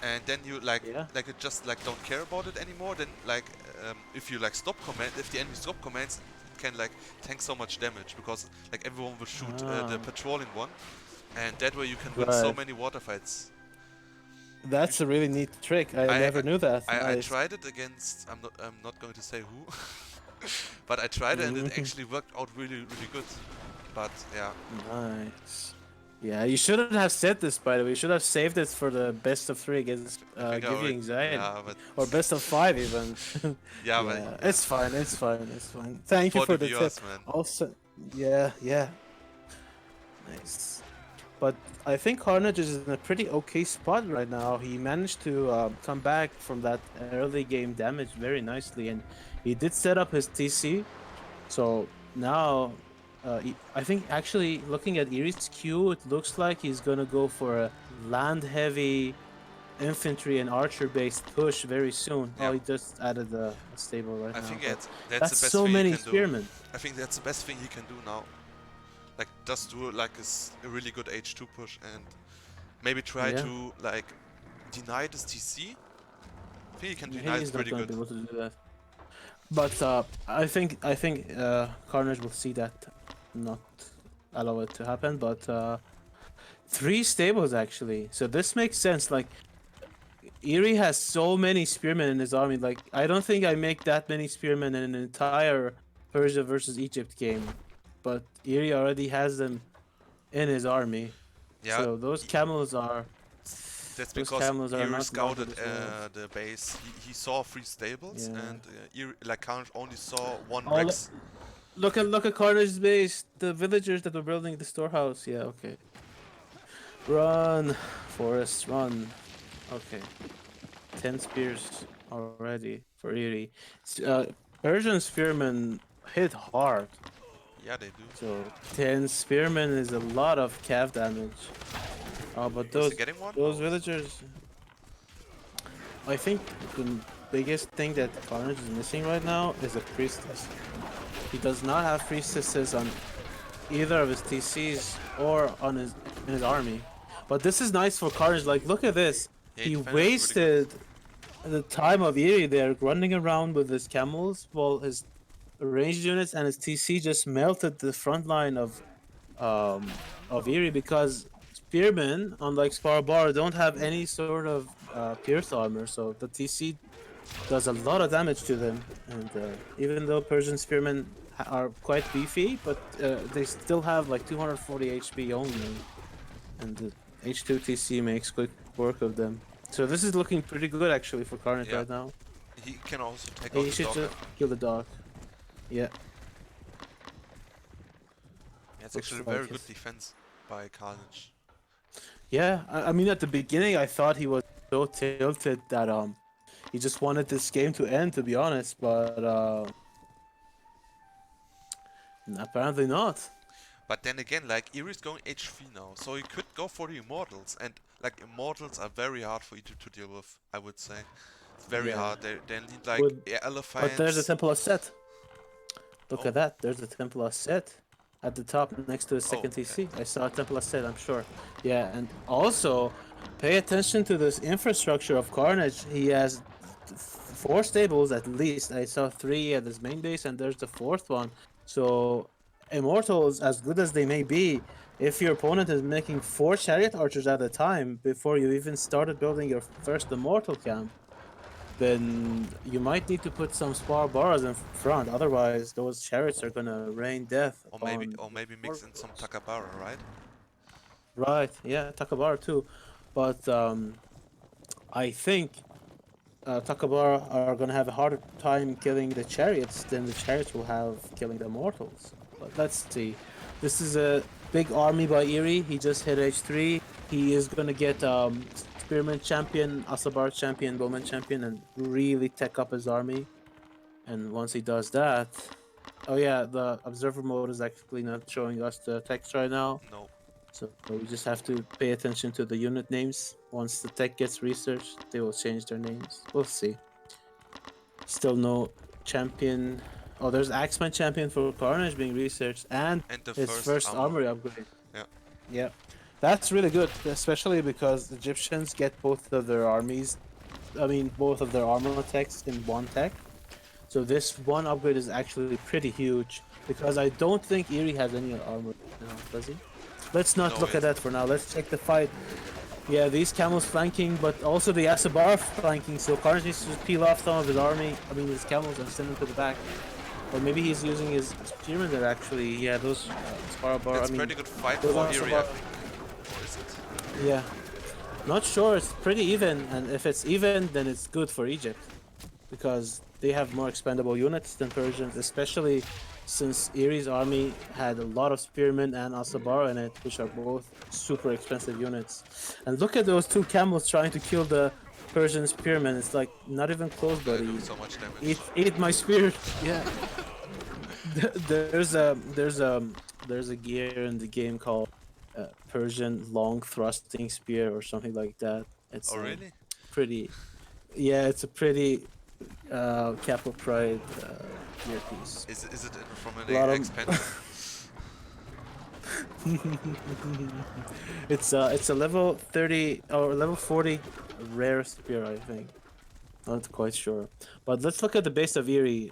S1: and then you
S2: Yeah.
S1: like it just like don't care about it anymore, then like if you like stop command, if the enemy stop commands, it can like tank so much damage because like everyone will shoot the
S2: Ah,
S1: patrolling one, and that way you can win so
S2: right.
S1: many water fights.
S2: That's a really neat trick. I
S1: I
S2: never knew that.
S1: I
S2: Nice.
S1: tried it against, I'm not going to say who, but I tried it and it actually worked out really good. But yeah,
S2: Nice. Yeah, you shouldn't have said this, by the way. You should have saved it for the best of 3 against
S1: I think I
S2: Give You
S1: already,
S2: Anxiety.
S1: yeah, but
S2: Or best of 5 even.
S1: yeah, but
S2: Yeah,
S1: yeah,
S2: it's fine, it's fine, it's fine. Thank you
S1: for
S2: for
S1: the
S2: the tip.
S1: viewers, man.
S2: Also, yeah. Nice. But I think Carnage is in a pretty okay spot right now. He managed to come back from that early game damage very nicely, and he did set up his TC. So now, I think actually looking at Eerie's queue, it looks like he's gonna go for a land-heavy infantry and archer-based push very soon.
S1: Yeah.
S2: Oh, he just added a stable right
S1: I
S2: now.
S1: think
S2: but
S1: that's the best
S2: so
S1: thing
S2: many
S1: he can do.
S2: spearmen.
S1: I think that's the best thing he can do now. Like just do like a really good H2 push and maybe try
S2: Yeah.
S1: to like deny this TC. I think he can
S2: Yeah,
S1: deny it
S2: he's not
S1: pretty
S2: gonna
S1: good.
S2: be able to do that. But I think Carnage will see that, not allow it to happen. But 3 stables actually, so this makes sense. Like Eery has so many spearmen in his army. Like I don't think I make that many spearmen in an entire Persia versus Egypt game, but Eery already has them in his army.
S1: Yeah,
S2: So those camels are
S1: that's
S2: those
S1: because
S2: camels are
S1: Eery
S2: not
S1: scouted
S2: mounted as well.
S1: the base. He saw 3 stables
S2: Yeah.
S1: and Eery, like Carnage only saw 1
S2: Oh,
S1: Rex.
S2: look at Carnage's base. The villagers that were building the storehouse. Yeah, okay. Run, Forest, run. Okay. 10 spears already for Eerie. Persian spearmen hit hard.
S1: Yeah, they do.
S2: So 10 spearmen is a lot of cav damage. Oh, but
S1: Is
S2: those
S1: he getting one?
S2: those
S1: Oh.
S2: villagers. I think the biggest thing that Carnage is missing right now is a priestess. He does not have priestesses on either of his TCs or on in his army. But this is nice for Carnage. Like, look at this.
S1: Yeah,
S2: He
S1: defended really good.
S2: wasted the time of Eerie there running around with his camels while his ranged units and his TC just melted the front line of Eerie because spearmen, unlike Sparbar, don't have any sort of pierce armor, so the TC does a lot of damage to them. And even though Persian spearmen are quite beefy, but they still have like 240 HP only, and the H2 TC makes quick work of them. So this is looking pretty good actually for Carnage
S1: Yeah.
S2: right now.
S1: He can also take
S2: He
S1: out the
S2: should
S1: dog.
S2: just kill the dog. Yeah.
S1: Yeah, it's
S2: looks
S1: actually
S2: like
S1: very
S2: it.
S1: good defense by Carnage.
S2: Yeah, I mean at the beginning I thought he was so tilted that he just wanted this game to end, to be honest, but apparently not.
S1: But then again, like Eerie's going H3 now, so he could go for the Immortals, and like Immortals are very hard for you to deal with. I would say it's very
S2: Yeah.
S1: hard. They need like
S2: Would-
S1: elephants.
S2: But there's a Temple of Set. Look
S1: Oh.
S2: at that. There's a Temple of Set at the top next to the second
S1: okay.
S2: TC. I saw a Temple of Set, I'm sure. Yeah, and also pay attention to this infrastructure of Carnage. He has 4 stables at least. I saw 3 at his main base, and there's the 4th one. So Immortals, as good as they may be, if your opponent is making 4 chariot archers at a time before you even started building your first Immortal camp, then you might need to put some spar bars in front. Otherwise, those chariots are gonna rain death.
S1: Or
S2: upon
S1: maybe mix in some Takabara, right?
S2: Right, yeah, Takabara too. But I think Takabara are gonna have a harder time killing the chariots than the chariots will have killing the mortals. But let's see. This is a big army by Eery. He just hit H3. He is gonna get Spearman champion, Asabar champion, Bowman champion, and really tech up his army. And once he does that, oh yeah, the observer mode is actually not showing us the text right now.
S1: No.
S2: So we just have to pay attention to the unit names. Once the tech gets researched, they will change their names. We'll see. Still no champion. Oh, there's Axeman champion for Carnage being researched, and
S1: And the
S2: his first armory upgrade.
S1: Yeah.
S2: Yeah, that's really good, especially because the Egyptians get both of their armies. I mean, both of their armor techs in one tech. So this one upgrade is actually pretty huge because I don't think Eery has any armor now, does he? Let's not
S1: No,
S2: look
S1: he
S2: at that for now. Let's check the fight. Yeah, these camels flanking, but also the Asabar flanking. So Carnage needs to peel off some of his army. I mean, his camels and send them to the back. Or maybe he's using his spearmen there actually. Yeah, those Sparabar.
S1: It's
S2: I mean,
S1: pretty good fight
S2: those
S1: for
S2: are
S1: Eery, I
S2: Asabar.
S1: think. Or is it?
S2: Yeah, not sure. It's pretty even, and if it's even, then it's good for Egypt because they have more expendable units than Persians, especially since Eery's army had a lot of spearmen and Asabar in it, which are both super expensive units. And look at those two camels trying to kill the Persian spearmen. It's like not even close,
S1: They're
S2: buddy.
S1: doing so much damage.
S2: Eat my spear. Yeah. There's a gear in the game called Persian long thrusting spear or something like that. It's
S1: Oh, really?
S2: pretty. Yeah, it's a pretty Capo Pride earpiece.
S1: Is it from
S2: A lot
S1: an
S2: of-
S1: expansion?
S2: It's a level 30 or level 40 rare spear, I think. Not quite sure. But let's look at the base of Eery.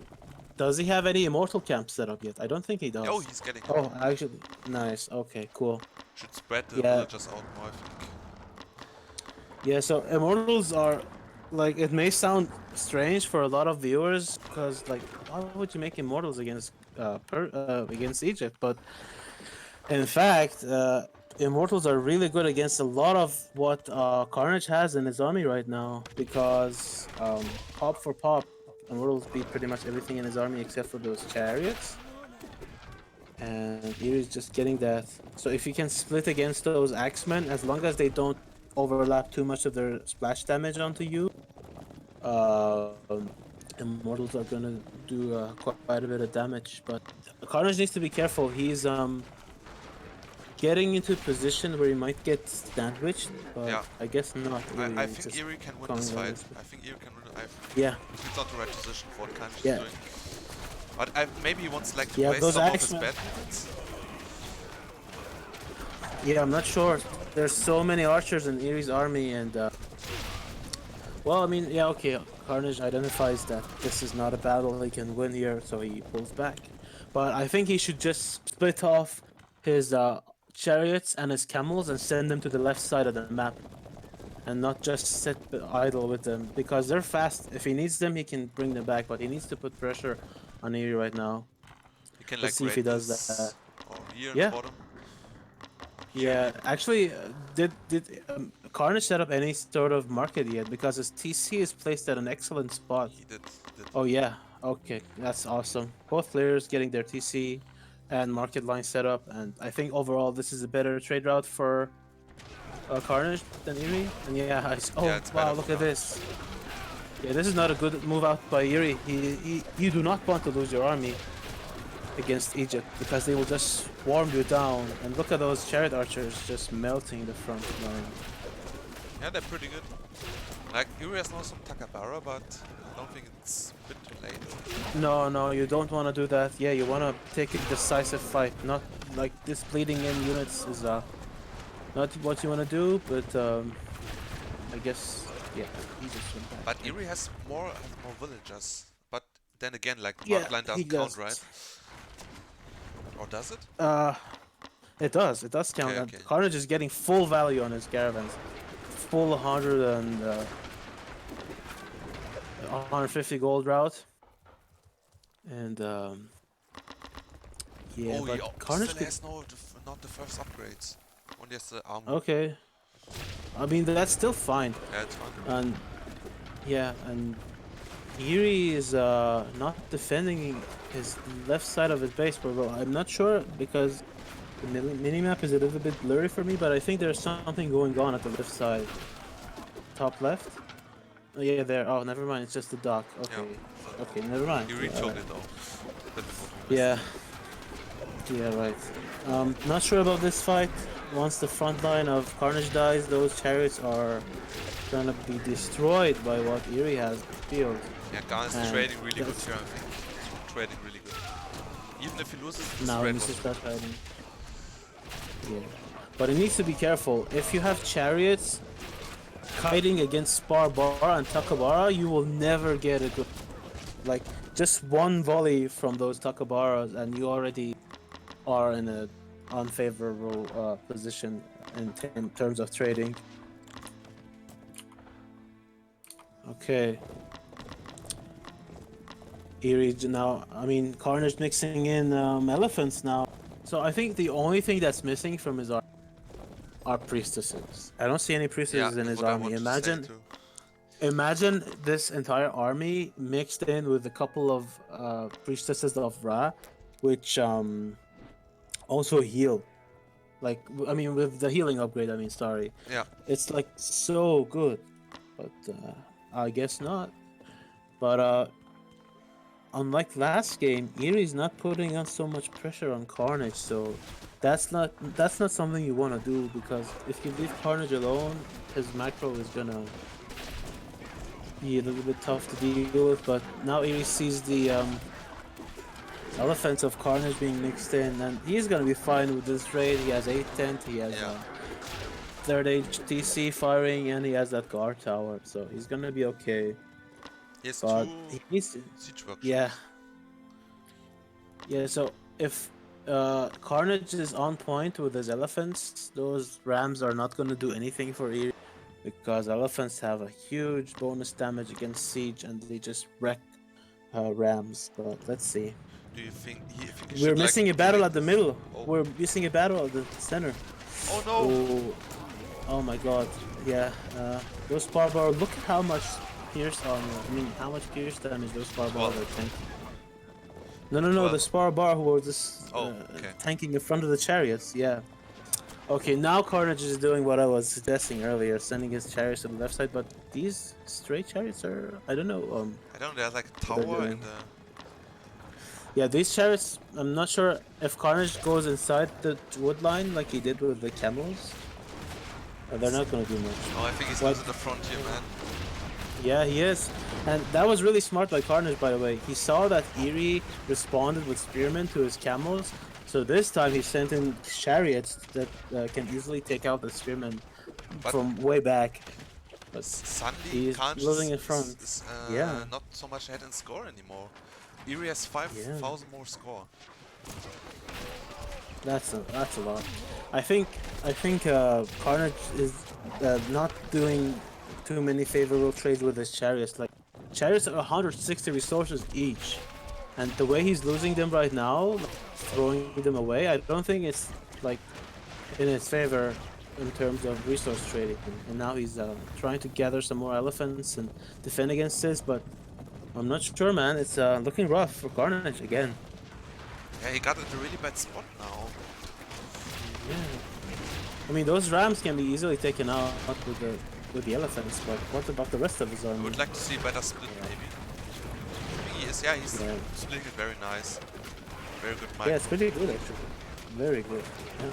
S2: Does he have any immortal camp set up yet? I don't think he does.
S1: Oh, he's getting.
S2: Oh, actually, nice. Okay, cool.
S1: Should spread the
S2: Yeah.
S1: villagers out more, I think.
S2: Yeah, so immortals are like it may sound strange for a lot of viewers because like why would you make immortals against against Egypt? But in fact, immortals are really good against a lot of what Carnage has in his army right now because pop for pop, immortals beat pretty much everything in his army except for those chariots. And Eery's just getting that. So if you can split against those axemen, as long as they don't overlap too much of their splash damage onto you, immortals are gonna do quite a bit of damage. But Carnage needs to be careful. He's getting into a position where he might get sandwiched, but
S1: Yeah.
S2: I guess not. Really.
S1: I
S2: It's
S1: think
S2: just
S1: Eery can win
S2: coming
S1: this
S2: down
S1: fight.
S2: this-
S1: I think Eery can win.
S2: Yeah,
S1: It's not the right position for what Carnage
S2: Yeah.
S1: is doing. But maybe he wants like to
S2: Yeah,
S1: play
S2: those
S1: some of his
S2: axemen-
S1: bad units.
S2: yeah, I'm not sure. There's so many archers in Eerie's army, and well, I mean, yeah, okay. Carnage identifies that this is not a battle he can win here, so he pulls back. But I think he should just split off his chariots and his camels and send them to the left side of the map, and not just sit idle with them because they're fast. If he needs them, he can bring them back, but he needs to put pressure on Eerie right now.
S1: You can
S2: Let's
S1: like
S2: see if he
S1: raid
S2: does
S1: this
S2: that.
S1: or here
S2: Yeah.
S1: in the bottom.
S2: Yeah, actually, did Carnage set up any sort of market yet? Because his TC is placed at an excellent spot.
S1: He did.
S2: Oh yeah, okay, that's awesome. Both players getting their TC and market line set up, and I think overall this is a better trade route for Carnage than Eerie. And yeah, oh
S1: Yeah, it's
S2: wow,
S1: better
S2: look
S1: for
S2: at this. Yeah, this is not a good move out by Eerie. You do not want to lose your army against Egypt because they will just swarm you down. And look at those chariot archers just melting the front line.
S1: Yeah, they're pretty good. Like, Eery has now some Takabara, but I don't think it's a bit too late.
S2: No, you don't want to do that. Yeah, you want to take a decisive fight. Not like this bleeding in units is not what you want to do, but I guess yeah, he just went back.
S1: But Eery has more villagers. But then again, like,
S2: Yeah,
S1: Markline
S2: he
S1: doesn't count,
S2: does.
S1: right? Or does it?
S2: It does count.
S1: Okay,
S2: And
S1: okay.
S2: Carnage is getting full value on his caravans, full 150 gold route, and yeah,
S1: oh,
S2: but
S1: he
S2: Carnage
S1: still
S2: could,
S1: has not the first upgrades. Only has the armor.
S2: okay. I mean that's still fine.
S1: Yeah, it's fine.
S2: And yeah, and Eery is not defending his left side of his base, but well, I'm not sure because the minimap is a little bit blurry for me, but I think there's something going on at the left side. Top left? Oh yeah, there. Oh, never mind, it's just the dock. Okay. Okay, never mind.
S1: Eery
S2: Yeah,
S1: took
S2: alright.
S1: it though.
S2: Yeah. Yeah, right. Not sure about this fight. once the front line of Carnage dies, those chariots are gonna be destroyed by what Eery has in the field.
S1: Yeah, Garn is
S2: And
S1: trading really good
S2: that's-
S1: here, I think. He's trading really good. Even if he loses, this
S2: Now he
S1: trade
S2: needs to
S1: was
S2: start hiding. Yeah. But he needs to be careful. If you have chariots kiting against Sparbara and Takabara, you will never get a good... Like, just one volley from those Takabaras and you already are in a unfavorable position in terms of trading. Okay. Eery now, I mean, Carnage mixing in elephants now. So I think the only thing that's missing from his army are priestesses. I don't see any priestesses in
S1: that's
S2: his
S1: what I
S2: army.
S1: wanted to say too.
S2: Imagine this entire army mixed in with a couple of priestesses of Ra, which also heal. Like, I mean, with the healing upgrade, I mean, sorry.
S1: Yeah.
S2: It's like so good. But I guess not. But unlike last game, Eerie's not putting on so much pressure on Carnage, so that's not something you want to do, because if you leave Carnage alone, his macro is gonna be a little bit tough to deal with. But now Eerie sees the elephants of Carnage being mixed in, and he's gonna be fine with this raid. He has 8th, he has
S1: Yeah.
S2: third HTC firing, and he has that guard tower, so he's gonna be okay.
S1: He has
S2: But
S1: two
S2: he needs to,
S1: siege workshops.
S2: yeah. Yeah, so if Carnage is on point with his elephants, those rams are not gonna do anything for Eerie, because elephants have a huge bonus damage against siege and they just wreck rams. But let's see.
S1: Do you think he
S2: We're
S1: should,
S2: missing
S1: like,
S2: a battle
S1: do
S2: at the middle.
S1: Oh.
S2: We're missing a battle at the center.
S1: Oh no!
S2: Oh, oh my god. Yeah, those Barbar, look at how much pierce armor. I mean, how much pierce damage those Barbar
S1: Well.
S2: are tanking. No, the
S1: Well.
S2: Spar who are just
S1: Oh, okay.
S2: tanking in front of the chariots. Yeah. Okay, now Carnage is doing what I was suggesting earlier, sending his chariots to the left side. But these straight chariots are, I don't know.
S1: I don't know, there's like a
S2: What they're
S1: tower
S2: doing.
S1: and
S2: Yeah, these chariots. I'm not sure if Carnage goes inside the wood line like he did with the camels. They're not gonna do much.
S1: oh, I think he's
S2: What?
S1: losing the frontier, man.
S2: Yeah, he is. And that was really smart by Carnage, by the way. He saw that Eery responded with Spearmen to his camels, so this time he sent in chariots that can easily take out the Spearmen
S1: But-
S2: from way back. But
S1: Suddenly,
S2: he's
S1: Carnage
S2: losing in front.
S1: is
S2: Yeah.
S1: not so much ahead in score anymore. Eery has 5,000 more score.
S2: that's a lot. I think Carnage is not doing too many favorable trades with his chariots. Like, chariots are 160 resources each, and the way he's losing them right now, throwing them away, I don't think it's like in his favor in terms of resource trading. And now he's trying to gather some more elephants and defend against this, but I'm not sure, man. It's looking rough for Carnage again.
S1: Yeah, he got into a really bad spot now.
S2: Yeah. I mean, those rams can be easily taken out with the elephants, but what about the rest of his
S1: I
S2: army?
S1: would like to see a better split, maybe. I think he is, yeah, he's
S2: Yeah.
S1: splitting it very nice. Very good mic.
S2: Yeah, it's pretty good actually. Very good. Yeah.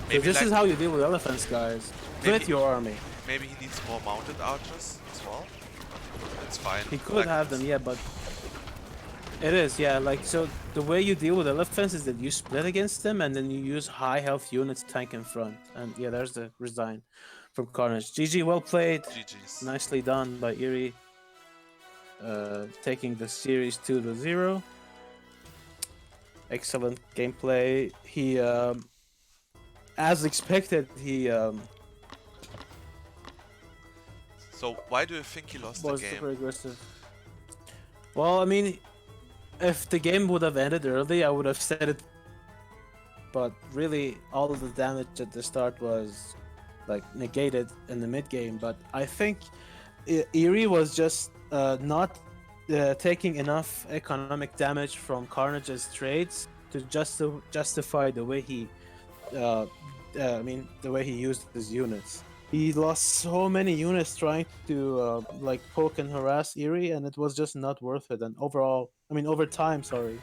S2: So
S1: Maybe
S2: this
S1: like,
S2: is how you deal with elephants, guys. Split
S1: Maybe-
S2: your army.
S1: maybe he needs more mounted archers as well. That's fine.
S2: He could
S1: Like,
S2: have them, yeah, but it is, yeah. Like, so the way you deal with elephants is that you split against them, and then you use high health units to tank in front. And yeah, there's the resign from Carnage. GG, well played.
S1: GG's.
S2: Nicely done by Eery. Taking the series 2-0. Excellent gameplay. He, as expected, he
S1: So why do you think he lost the
S2: was
S1: game?
S2: super aggressive. Well, I mean, if the game would have ended early, I would have said it. But really, all of the damage at the start was like negated in the mid game. But I think Eery was just not taking enough economic damage from Carnage's trades to justify the way he, I mean, the way he used his units. He lost so many units trying to like poke and harass Eery, and it was just not worth it. And overall, I mean, over time, sorry,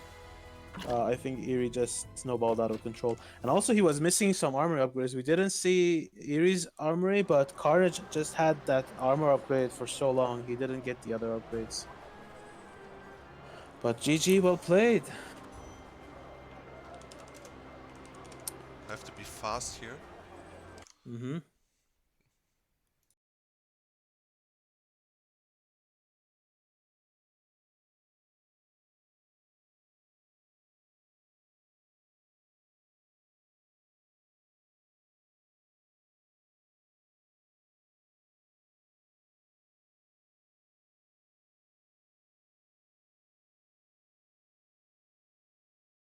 S2: I think Eery just snowballed out of control. And also he was missing some armor upgrades. We didn't see Eerie's armory, but Carnage just had that armor upgrade for so long. He didn't get the other upgrades. But GG, well played.
S1: I have to be fast here.
S2: Mm-hmm.